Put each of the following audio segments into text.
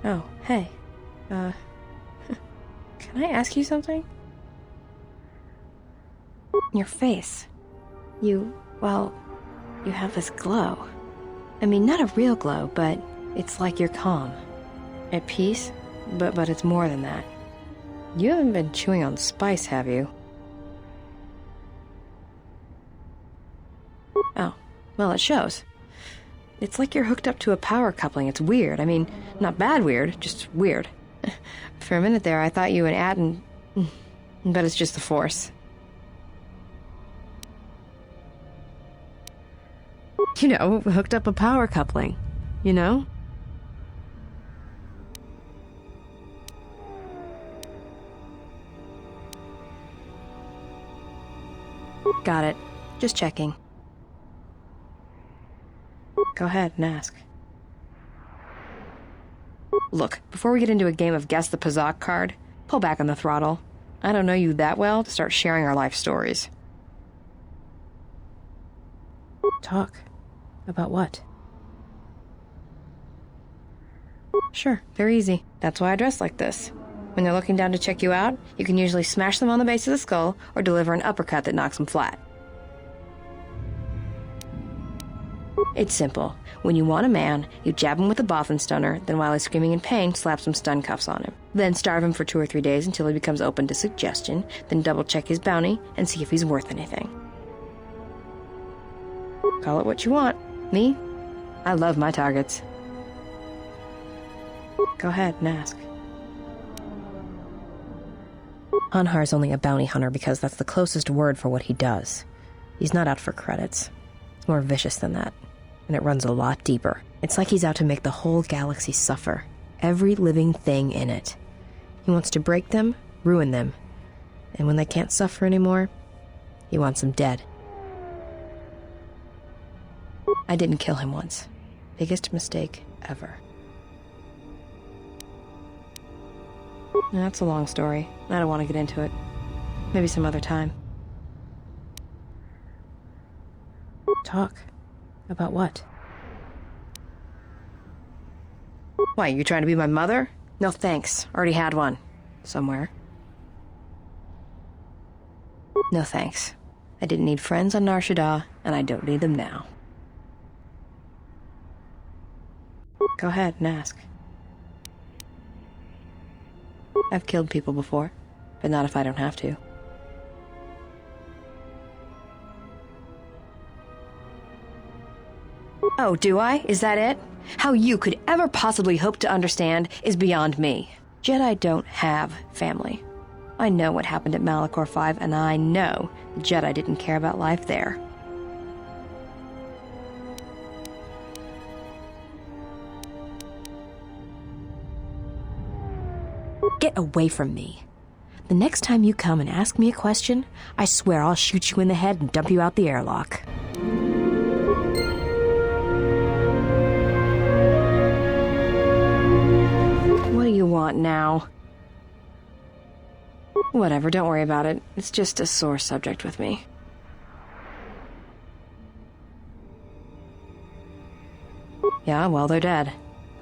Oh, hey. Can I ask you something? Your face. Well, you have this glow. I mean, not a real glow, but it's like you're calm. At peace, but it's more than that. You haven't been chewing on spice, have you? Oh, well, it shows. It's like you're hooked up to a power coupling. It's weird. I mean, not bad weird, just weird. For a minute there, I thought you and Atten... But it's just the Force. You know, hooked up a power coupling. You know? Got it. Just checking. Go ahead and ask. Look, before we get into a game of Guess the Pazak card, pull back on the throttle. I don't know you that well to start sharing our life stories. Talk. About what? Sure, very easy. That's why I dress like this. When they're looking down to check you out, you can usually smash them on the base of the skull or deliver an uppercut that knocks them flat. It's simple. When you want a man, you jab him with a Bothan stunner, then while he's screaming in pain, slap some stun cuffs on him. Then starve him for 2 or 3 days until he becomes open to suggestion, then double-check his bounty and see if he's worth anything. Call it what you want. Me? I love my targets. Go ahead and ask. Anhar's only a bounty hunter because that's the closest word for what he does. He's not out for credits. It's more vicious than that, and it runs a lot deeper. It's like he's out to make the whole galaxy suffer, every living thing in it. He wants to break them, ruin them, and when they can't suffer anymore, he wants them dead. I didn't kill him once. Biggest mistake ever. That's a long story. I don't want to get into it. Maybe some other time. Talk. About what? Why, you trying to be my mother? No thanks. Already had one. Somewhere. No thanks. I didn't need friends on Shaddaa, and I don't need them now. Go ahead and ask. I've killed people before, but not if I don't have to. Oh, do I? Is that it? How you could ever possibly hope to understand is beyond me. Jedi don't have family. I know what happened at Malachor 5, and I know the Jedi didn't care about life there. Get away from me. The next time you come and ask me a question, I swear I'll shoot you in the head and dump you out the airlock. What do you want now? Whatever, don't worry about it. It's just a sore subject with me. Yeah, well, they're dead.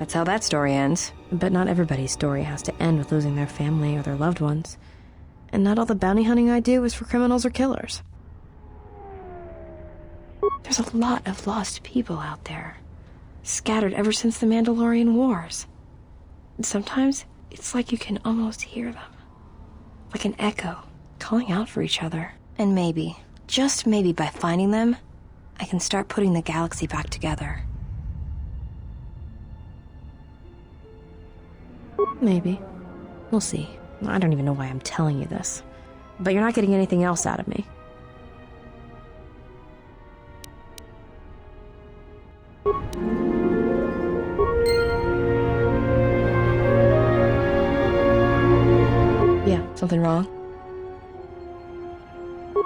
That's how that story ends. But not everybody's story has to end with losing their family or their loved ones. And not all the bounty hunting I do is for criminals or killers. There's a lot of lost people out there, scattered ever since the Mandalorian Wars. And sometimes, it's like you can almost hear them. Like an echo, calling out for each other. And maybe, just maybe by finding them, I can start putting the galaxy back together. Maybe. We'll see. I don't even know why I'm telling you this. But you're not getting anything else out of me. Yeah, something wrong?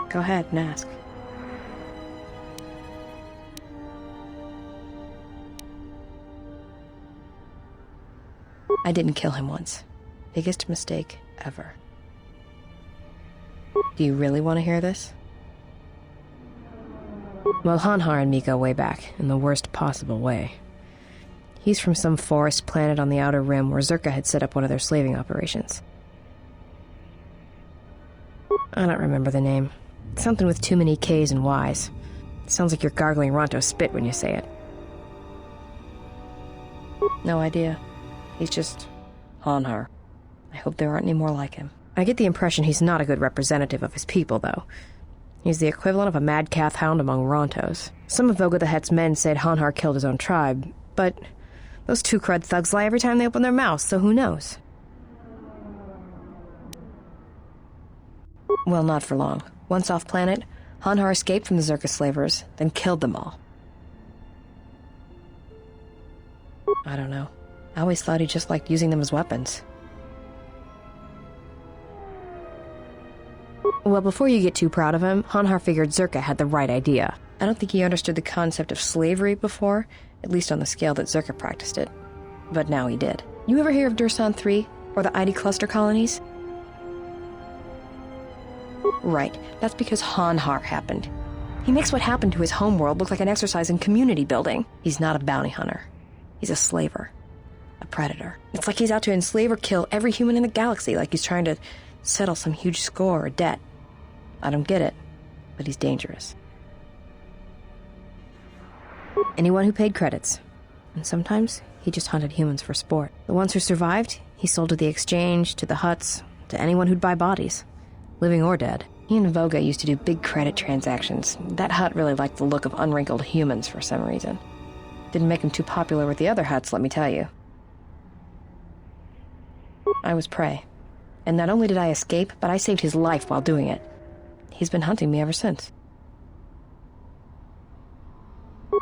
Go ahead and ask. I didn't kill him once. Biggest mistake ever. Do you really want to hear this? Well, Hanhar and me go way back, in the worst possible way. He's from some forest planet on the Outer Rim where Zerka had set up one of their slaving operations. I don't remember the name. Something with too many K's and Y's. Sounds like you're gargling Ronto spit when you say it. No idea. He's just Hanhar. I hope there aren't any more like him. I get the impression he's not a good representative of his people, though. He's the equivalent of a mad calf hound among Rontos. Some of Voga the Hett's men said Hanhar killed his own tribe, but those two crud thugs lie every time they open their mouths, so who knows? Well, not for long. Once off-planet, Hanhar escaped from the Zerka slavers, then killed them all. I don't know. I always thought he just liked using them as weapons. Well, before you get too proud of him, Hanhar figured Zerka had the right idea. I don't think he understood the concept of slavery before, at least on the scale that Zerka practiced it. But now he did. You ever hear of Dursan 3, or the ID cluster colonies? Right, that's because Hanhar happened. He makes what happened to his homeworld look like an exercise in community building. He's not a bounty hunter. He's a slaver. A predator. It's like he's out to enslave or kill every human in the galaxy, like he's trying to settle some huge score or debt. I don't get it, but he's dangerous. Anyone who paid credits. And sometimes he just hunted humans for sport. The ones who survived, he sold to the exchange, to the huts, to anyone who'd buy bodies. Living or dead. He and Voga used to do big credit transactions. That hut really liked the look of unwrinkled humans for some reason. Didn't make him too popular with the other huts, let me tell you. I was prey. And not only did I escape, but I saved his life while doing it. He's been hunting me ever since.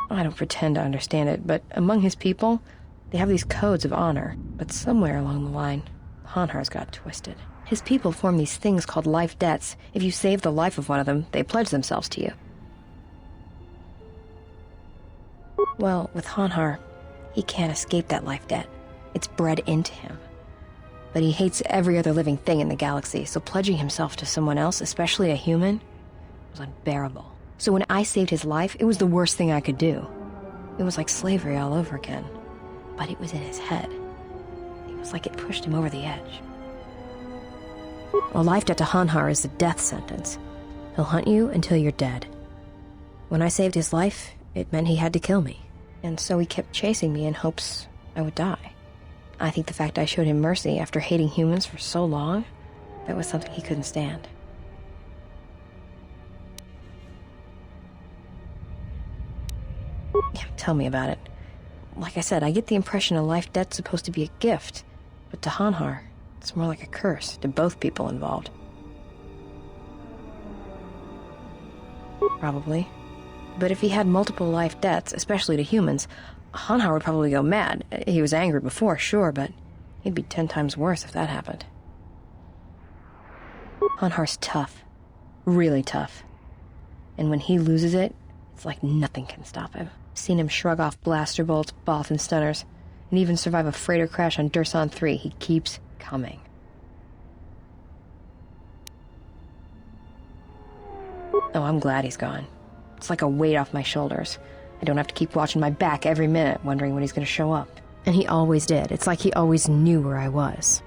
I don't pretend to understand it, but among his people, they have these codes of honor. But somewhere along the line, Hanhar's got twisted. His people form these things called life debts. If you save the life of one of them, they pledge themselves to you. Well, with Hanhar, he can't escape that life debt. It's bred into him. But he hates every other living thing in the galaxy, so pledging himself to someone else, especially a human, was unbearable. So when I saved his life, it was the worst thing I could do. It was like slavery all over again. But it was in his head. It was like it pushed him over the edge. A life debt to Hanhar is a death sentence. He'll hunt you until you're dead. When I saved his life, it meant he had to kill me. And so he kept chasing me in hopes I would die. I think the fact I showed him mercy after hating humans for so long, that was something he couldn't stand. Yeah, tell me about it. Like I said, I get the impression a life debt's supposed to be a gift, but to Hanhar, it's more like a curse to both people involved. Probably. But if he had multiple life debts, especially to humans, Hanhar would probably go mad. He was angry before, sure, but he'd be 10 times worse if that happened. Hanhar's tough. Really tough. And when he loses it, it's like nothing can stop him. Seen him shrug off blaster bolts, Bothan stunners, and even survive a freighter crash on Dursan 3. He keeps coming. Oh, I'm glad he's gone. It's like a weight off my shoulders. I don't have to keep watching my back every minute, wondering when he's going to show up. And he always did. It's like he always knew where I was.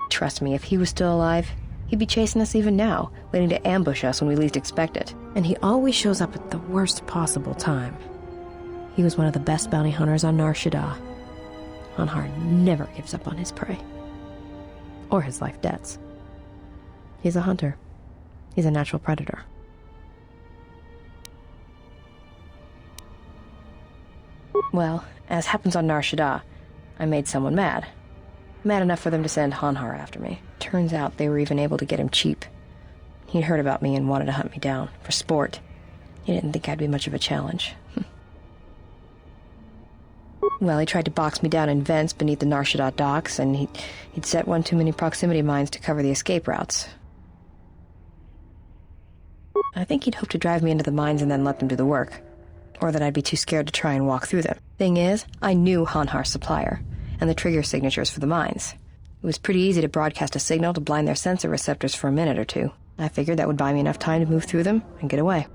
Trust me, if he was still alive, he'd be chasing us even now, waiting to ambush us when we least expect it. And he always shows up at the worst possible time. He was one of the best bounty hunters on Shaddaa. Hanhar never gives up on his prey. Or his life debts. He's a hunter. He's a natural predator. Well, as happens on Shaddaa, I made someone mad. Mad enough for them to send Hanhar after me. Turns out they were even able to get him cheap. He'd heard about me and wanted to hunt me down, for sport. He didn't think I'd be much of a challenge. Well, he tried to box me down in vents beneath the Shaddaa docks, and he'd set one too many proximity mines to cover the escape routes. I think he'd hoped to drive me into the mines and then let them do the work. Or that I'd be too scared to try and walk through them. Thing is, I knew Hanhar's supplier, and the trigger signatures for the mines. It was pretty easy to broadcast a signal to blind their sensor receptors for a minute or two. I figured that would buy me enough time to move through them and get away.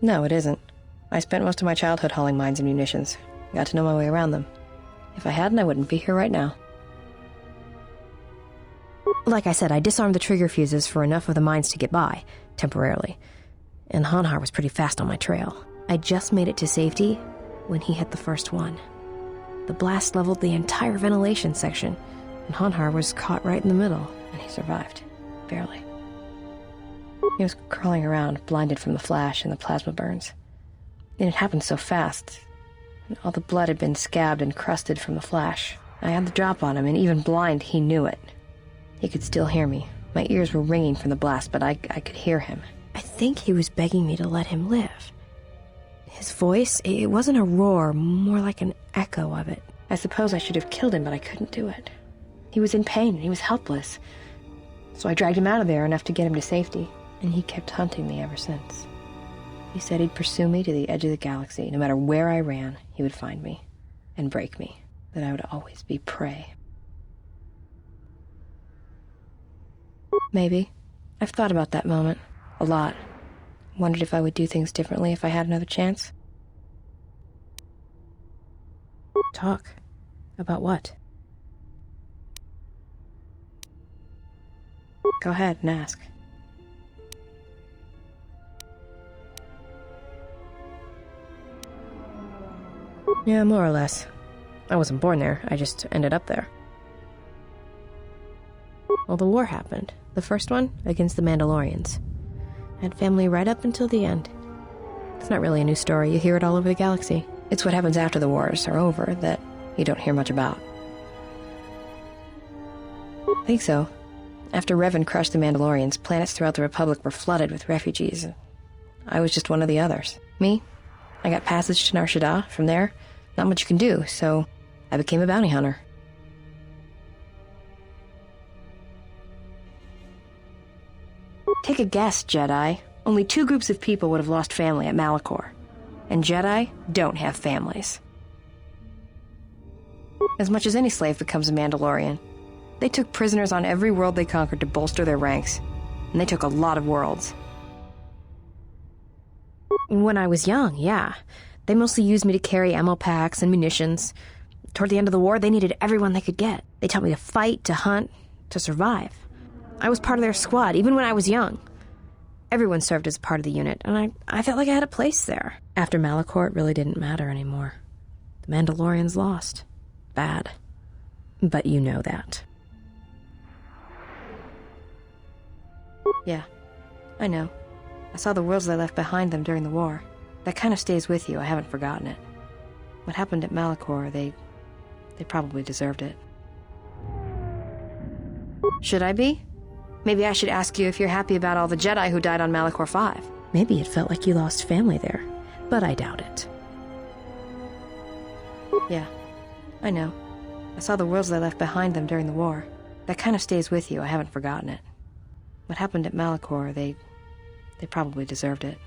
No, it isn't. I spent most of my childhood hauling mines and munitions. Got to know my way around them. If I hadn't, I wouldn't be here right now. Like I said, I disarmed the trigger fuses for enough of the mines to get by, temporarily. And Hanhar was pretty fast on my trail. I just made it to safety when he hit the first one. The blast leveled the entire ventilation section, and Hanhar was caught right in the middle, and he survived. Barely. He was crawling around, blinded from the flash and the plasma burns. It had happened so fast, and all the blood had been scabbed and crusted from the flash. I had the drop on him, and even blind, he knew it. He could still hear me. My ears were ringing from the blast, but I could hear him. I think he was begging me to let him live. His voice, it wasn't a roar, more like an echo of it. I suppose I should have killed him, but I couldn't do it. He was in pain, and he was helpless. So I dragged him out of there enough to get him to safety, and he kept hunting me ever since. He said he'd pursue me to the edge of the galaxy. No matter where I ran, he would find me and break me, that I would always be prey. Maybe. I've thought about that moment. A lot. Wondered if I would do things differently if I had another chance. Talk. About what? Go ahead and ask. Yeah, more or less. I wasn't born there, I just ended up there. Well, the war happened. The first one, against the Mandalorians. I had family right up until the end. It's not really a new story, you hear it all over the galaxy. It's what happens after the wars are over that you don't hear much about. I think so. After Revan crushed the Mandalorians, planets throughout the Republic were flooded with refugees. I was just one of the others. Me? I got passage to Shaddaa. From there, not much you can do, so I became a bounty hunter. Take a guess, Jedi. Only 2 groups of people would have lost family at Malachor. And Jedi don't have families. As much as any slave becomes a Mandalorian. They took prisoners on every world they conquered to bolster their ranks. And they took a lot of worlds. When I was young, yeah. They mostly used me to carry ammo packs and munitions. Toward the end of the war, they needed everyone they could get. They taught me to fight, to hunt, to survive. I was part of their squad, even when I was young. Everyone served as a part of the unit, and I felt like I had a place there. After Malachor, it really didn't matter anymore. The Mandalorians lost. Bad. But you know that. Yeah, I know. I saw the worlds they left behind them during the war. That kind of stays with you, I haven't forgotten it. What happened at Malachor, they probably deserved it. Should I be? Maybe I should ask you if you're happy about all the Jedi who died on Malachor 5. Maybe it felt like you lost family there, but I doubt it. Yeah, I know. I saw the worlds they left behind them during the war. That kind of stays with you, I haven't forgotten it. What happened at Malachor, they probably deserved it.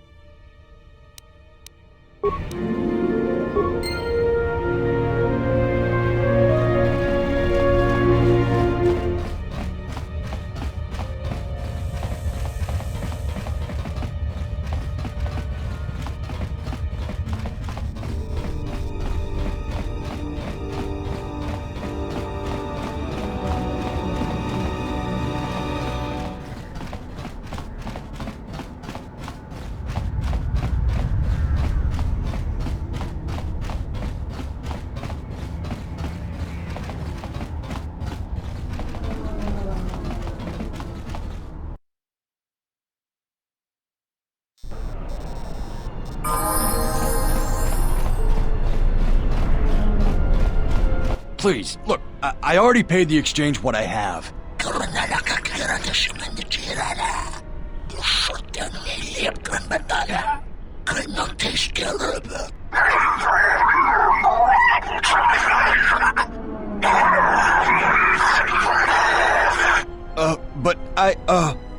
Please, look, I already paid the exchange what I have.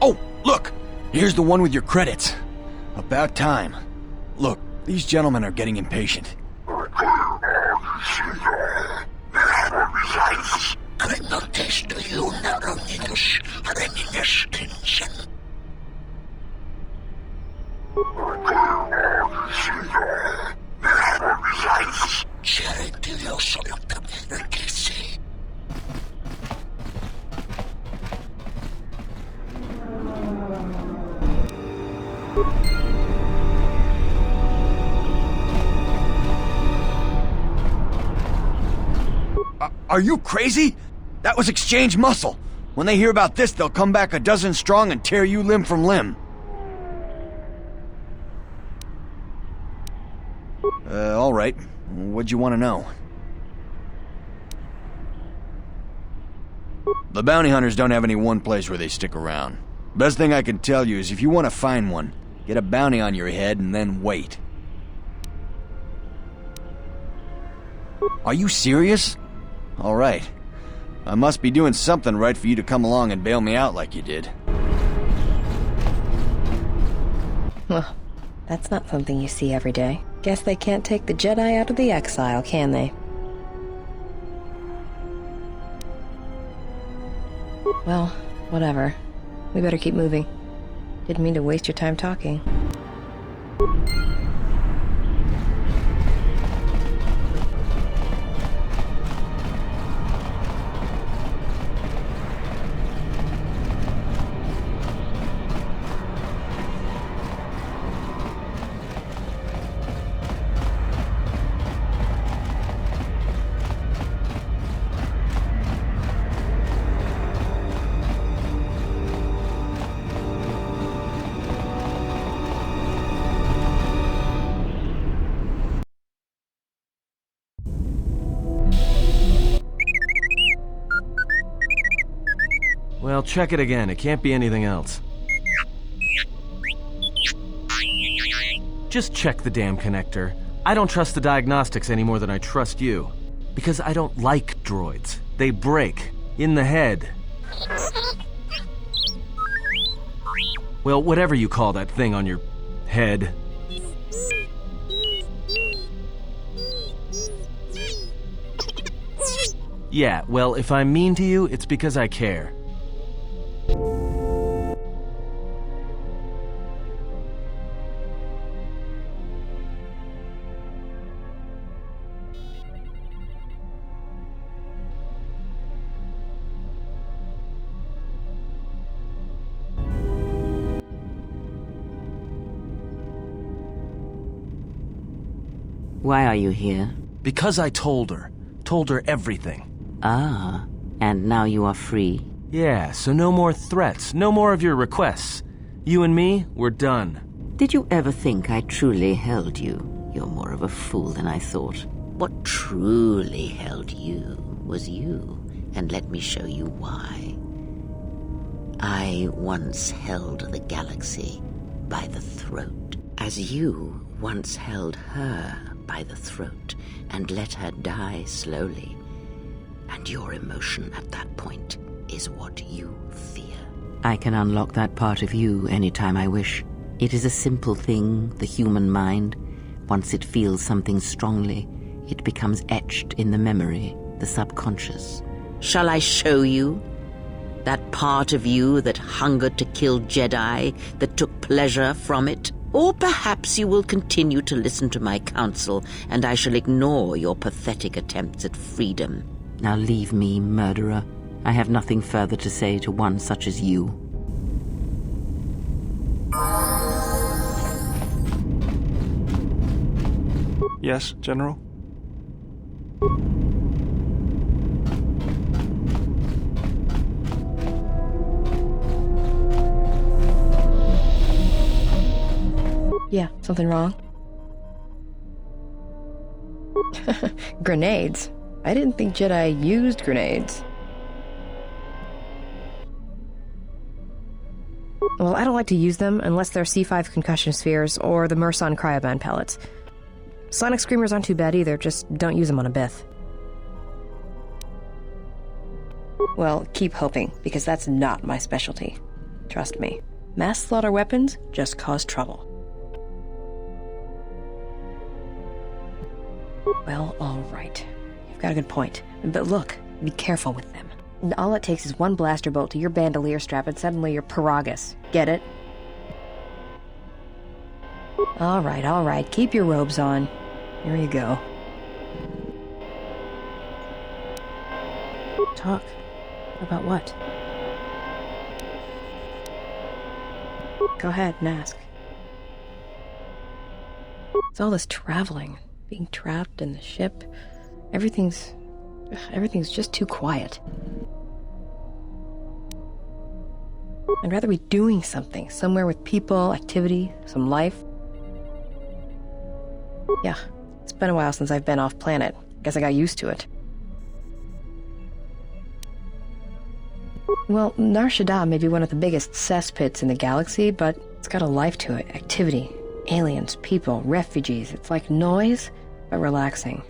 Oh, look! Here's the one with your credits. About time. Look, these gentlemen are getting impatient. Are you crazy? That was exchange muscle. When they hear about this, they'll come back a dozen strong and tear you limb from limb. All right. What'd you want to know? The bounty hunters don't have any one place where they stick around. Best thing I can tell you is if you want to find one, get a bounty on your head and then wait. Are you serious? All right. I must be doing something right for you to come along and bail me out like you did. Well, that's not something you see every day. Guess they can't take the Jedi out of the exile, can they? Well, whatever. We better keep moving. Didn't mean to waste your time talking. Well, check it again. It can't be anything else. Just check the damn connector. I don't trust the diagnostics any more than I trust you. Because I don't like droids. They break. In the head. Well, whatever you call that thing on your head. Yeah, well, if I'm mean to you, it's because I care. Why are you here? Because I told her. Told her everything. Ah, and now you are free. Yeah, so no more threats, no more of your requests. You and me, we're done. Did you ever think I truly held you? You're more of a fool than I thought. What truly held you was you, and let me show you why. I once held the galaxy by the throat, as you once held her by the throat and let her die slowly. And your emotion at that point is what you fear. I can unlock that part of you anytime I wish. It is a simple thing, the human mind. Once it feels something strongly, it becomes etched in the memory, the subconscious. Shall I show you? That part of you that hungered to kill Jedi, that took pleasure from it? Or perhaps you will continue to listen to my counsel, and I shall ignore your pathetic attempts at freedom. Now leave me, murderer. I have nothing further to say to one such as you. Yes, General? Yeah, something wrong? Grenades? I didn't think Jedi used grenades. Well, I don't like to use them unless they're C5 concussion spheres or the Merson cryoband pellets. Sonic screamers aren't too bad either, just don't use them on a Bith. Well, keep hoping, because that's not my specialty. Trust me. Mass slaughter weapons just cause trouble. Well, all right. You've got a good point. But look, be careful with them. And all it takes is one blaster bolt to your bandolier strap and suddenly you're Paragus. Get it? All right. Keep your robes on. Here you go. Talk. About what? Go ahead and ask. It's all this traveling, being trapped in the ship. Everything's just too quiet. I'd rather be doing something, somewhere with people, activity, some life. Yeah, it's been a while since I've been off planet. Guess I got used to it. Well, Shaddaa may be one of the biggest cesspits in the galaxy, but it's got a life to it. Activity, aliens, people, refugees. It's like noise, but relaxing.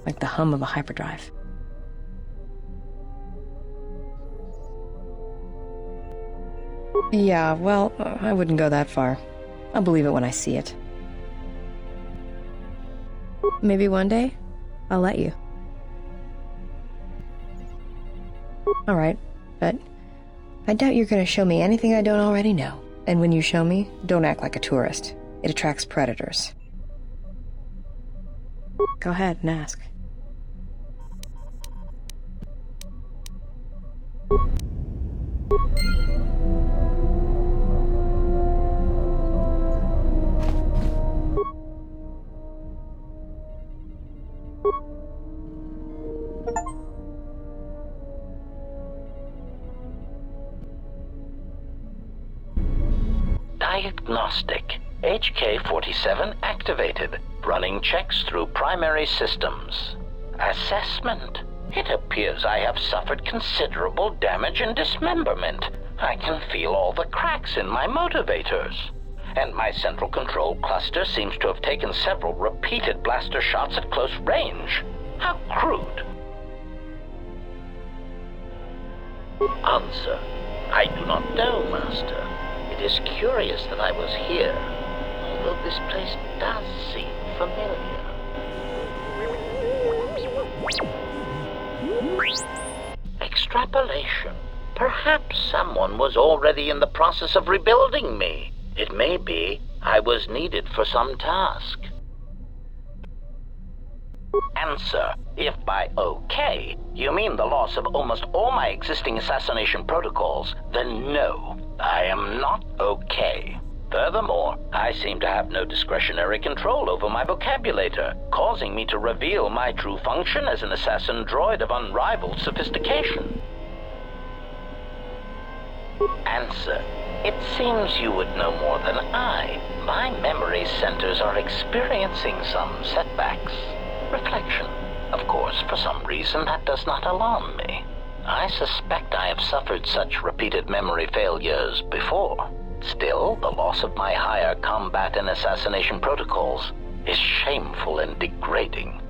Like the hum of a hyperdrive. Yeah, well, I wouldn't go that far. I'll believe it when I see it. Maybe one day, I'll let you. Alright, but I doubt you're gonna show me anything I don't already know. And when you show me, don't act like a tourist. It attracts predators. Go ahead and ask. Diagnostic. HK-47 activated. Running checks through primary systems. Assessment. It appears I have suffered considerable damage and dismemberment. I can feel all the cracks in my motivators. And my central control cluster seems to have taken several repeated blaster shots at close range. How crude. Answer. I do not know, Master. It is curious that I was here, although this place does seem familiar. Extrapolation. Perhaps someone was already in the process of rebuilding me. It may be I was needed for some task. Answer. If by okay, you mean the loss of almost all my existing assassination protocols, then no, I am not okay. Furthermore, I seem to have no discretionary control over my vocabulator, causing me to reveal my true function as an assassin droid of unrivaled sophistication. Answer. It seems you would know more than I. My memory centers are experiencing some setbacks. Reflection. Of course, for some reason, that does not alarm me. I suspect I have suffered such repeated memory failures before. Still, the loss of my higher combat and assassination protocols is shameful and degrading.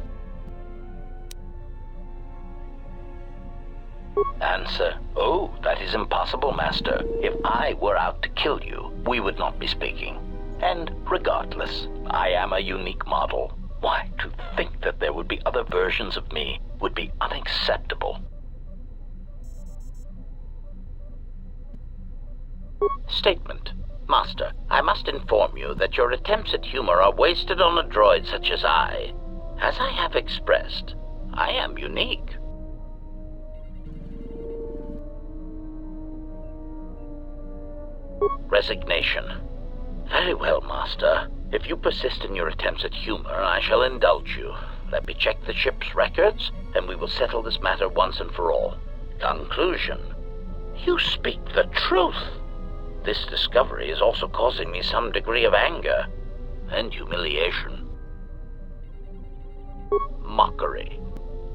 Answer. Oh, that is impossible, Master. If I were out to kill you, we would not be speaking. And regardless, I am a unique model. Why, to think that there would be other versions of me would be unacceptable. Statement. Master, I must inform you that your attempts at humor are wasted on a droid such as I. As I have expressed, I am unique. Resignation. Very well, Master. If you persist in your attempts at humor, I shall indulge you. Let me check the ship's records, and we will settle this matter once and for all. Conclusion. You speak the truth. This discovery is also causing me some degree of anger and humiliation. Mockery.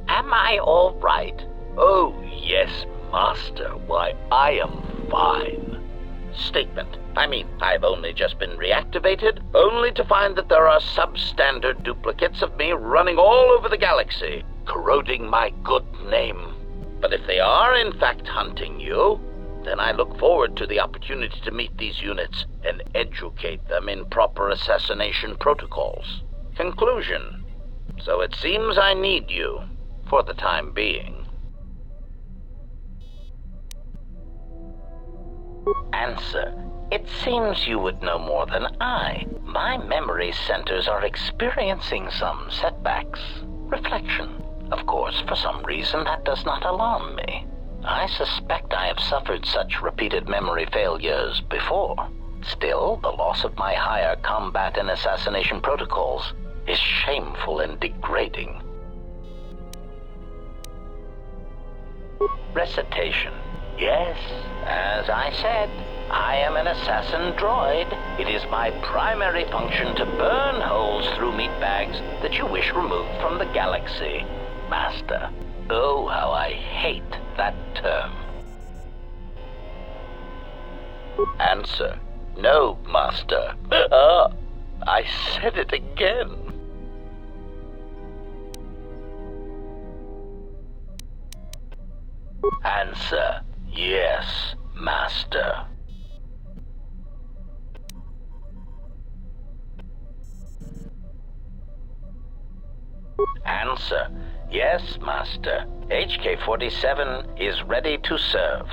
Am I all right? Oh, yes, Master. Why, I am fine. Statement. I mean, I've only just been reactivated, only to find that there are substandard duplicates of me running all over the galaxy, corroding my good name. But if they are in fact hunting you, then I look forward to the opportunity to meet these units and educate them in proper assassination protocols. Conclusion. So it seems I need you, for the time being. Answer. It seems you would know more than I. My memory centers are experiencing some setbacks. Reflection. Of course, for some reason that does not alarm me. I suspect I have suffered such repeated memory failures before. Still, the loss of my higher combat and assassination protocols is shameful and degrading. Recitation. Yes, as I said, I am an assassin droid. It is my primary function to burn holes through meat bags that you wish removed from the galaxy. Master. Oh, how I hate that term. Answer. No, Master. I said it again. Answer. Yes, Master. Answer. Yes, Master. HK-47 is ready to serve.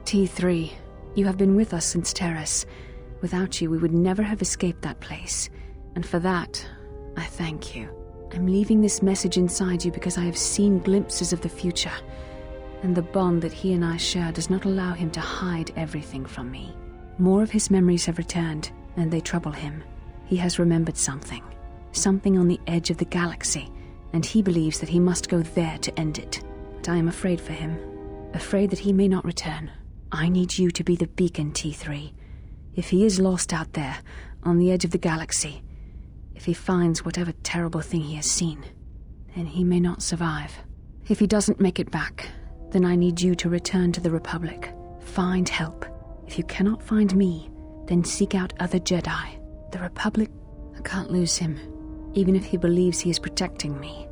T3, you have been with us since Terrace. Without you, we would never have escaped that place. And for that, I thank you. I'm leaving this message inside you because I have seen glimpses of the future. And the bond that he and I share does not allow him to hide everything from me. More of his memories have returned, and they trouble him. He has remembered something. Something on the edge of the galaxy, and he believes that he must go there to end it. But I am afraid for him. Afraid that he may not return. I need you to be the beacon, T3. If he is lost out there, on the edge of the galaxy, if he finds whatever terrible thing he has seen, then he may not survive. If he doesn't make it back, then I need you to return to the Republic. Find help. If you cannot find me, then seek out other Jedi. The Republic, I can't lose him, even if he believes he is protecting me.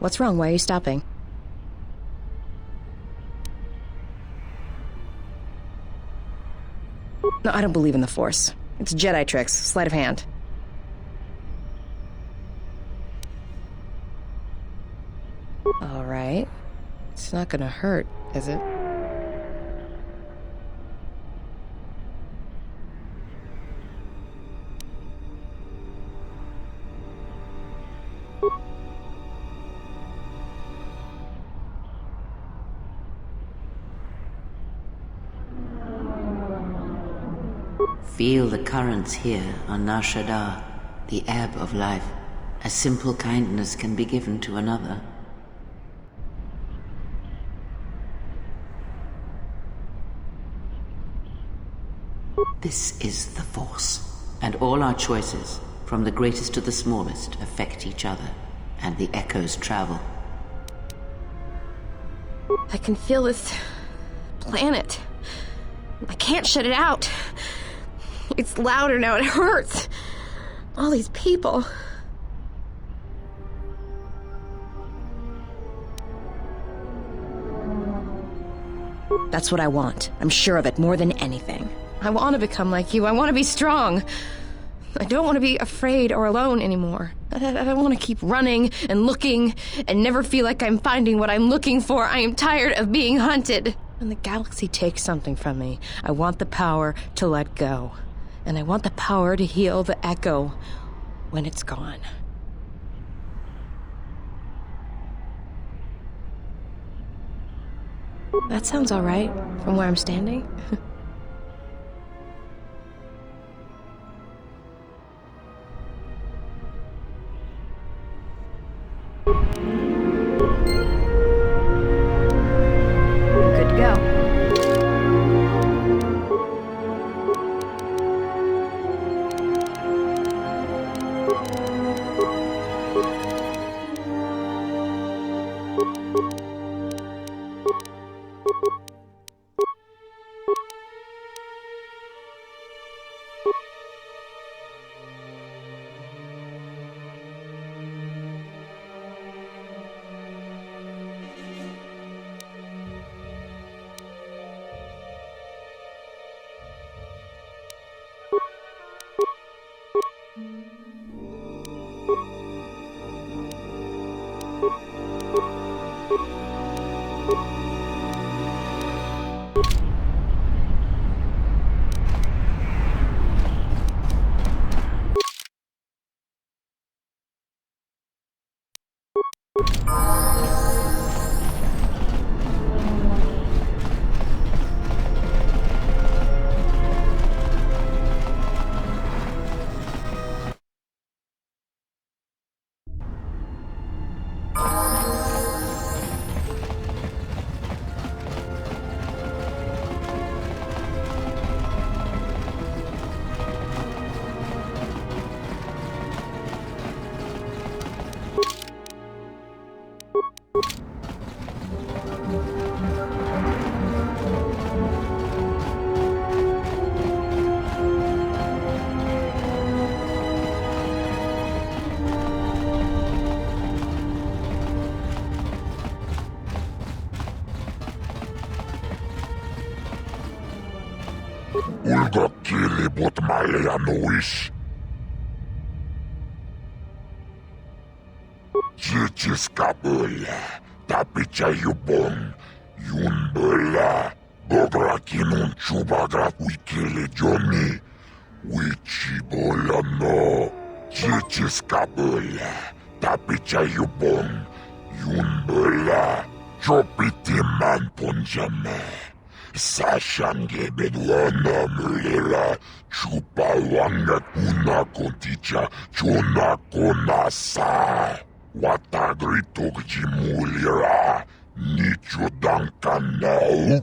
What's wrong? Why are you stopping? No, I don't believe in the Force. It's Jedi tricks, sleight of hand. All right. It's not gonna hurt, is it? Feel the currents here on Shaddaa, the ebb of life. A simple kindness can be given to another. This is the Force, and all our choices, from the greatest to the smallest, affect each other, and the echoes travel. I can feel this planet. I can't shut it out. It's louder now, it hurts. All these people. That's what I want. I'm sure of it more than anything. I want to become like you. I want to be strong. I don't want to be afraid or alone anymore. I don't want to keep running and looking and never feel like I'm finding what I'm looking for. I am tired of being hunted. When the galaxy takes something from me, I want the power to let go. And I want the power to heal the echo when it's gone. That sounds all right from where I'm standing. Good to go. Ulgokkiiliput malja nuis. Chichiskaböllä, tapitsa jubon, junböllä, bograkinun chubagrat wikili joni, wichibolla no. Chichiskaböllä, tapitsa jubon, junböllä, chopitimman ponjamme. Sashange beduana mulera, chupawanga kuna konticha, chona konasa. Watagritok jimulira, nicho dankanau.